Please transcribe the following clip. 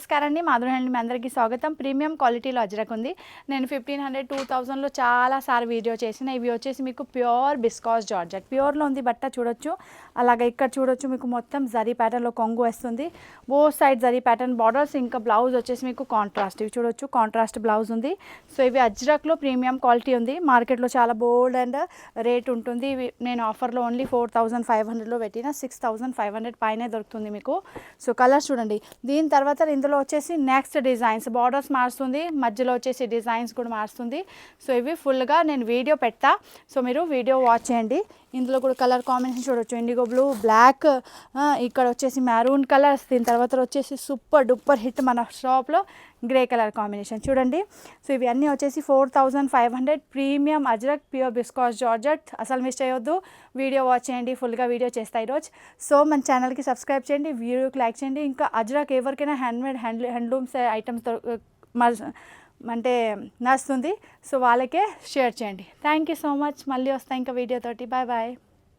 నమస్కారండి, Madhuri handloom మీ అందరికీ స్వాగతం. Premium క్వాలిటీలో అజ్రక్ ఉంది. నేను 1500 2000లో చాలాసార్లు వీడియో చేసిన. ఇవి వచ్చేసి మీకు ప్యూర్ బిస్కాస్ జార్జెట్ ప్యూర్లో ఉంది బట్ట చూడొచ్చు. అలాగే ఇక్కడ చూడొచ్చు మీకు మొత్తం జరీ ప్యాటర్న్లో కొంగు వస్తుంది. Both side zari pattern borders, ఇంకా బ్లౌజ్ వచ్చేసి మీకు కాంట్రాస్ట్. ఇవి చూడొచ్చు కాంట్రాస్ట్ బ్లౌజ్ ఉంది. సో ఇవి అజ్రక్లో ప్రీమియం క్వాలిటీ ఉంది. మార్కెట్లో చాలా బోల్డ్ అండ్ రేట్ ఉంటుంది. ఇవి నేను ఆఫర్లో ఓన్లీ 4500లో పెట్టిన. 6500 పైనే దొరుకుతుంది మీకు. సో కలర్స్ చూడండి. దీని తర్వాత ఇందులో వచ్చేసి నెక్స్ట్ డిజైన్స్ బార్డర్స్ మారుస్తుంది, మధ్యలో వచ్చేసి డిజైన్స్ కూడా మారుస్తుంది. సో ఇవి ఫుల్గా నేను వీడియో పెడతా, సో మీరు వీడియో వాచ్ చేయండి. ఇందులో కూడా కలర్ కాంబినేషన్ చూడొచ్చు. ఇండిగో బ్లూ, బ్లాక్, ఇక్కడ వచ్చేసి మెరూన్ కలర్స్. దీని తర్వాత వచ్చేసి సూపర్ డూపర్ హిట్ మన షాప్లో గ్రే కలర్ కాంబినేషన్ చూడండి. సో ఇవి అన్నీ వచ్చేసి 4500 ప్రీమియం అజ్రక్ ప్యూర్ బిస్కాస్ జార్జెట్. అసలు మిస్ చేయొద్దు, వీడియో వాచ్ చేయండి, ఫుల్గా వీడియో చేస్తాయి ఈరోజు. సో మన ఛానల్కి సబ్స్క్రైబ్ చేయండి, వీడియోకి లైక్ చేయండి. ఇంకా అజ్రక్ ఎవరికైనా హ్యాండ్లూమ్స్ ఐటమ్స్ అంటే నచ్చుతుంది, సో వాళ్ళకే షేర్ చేయండి. Thank you so much. మళ్ళీ వస్తాయి ఇంకా వీడియోతోటి. Bye bye.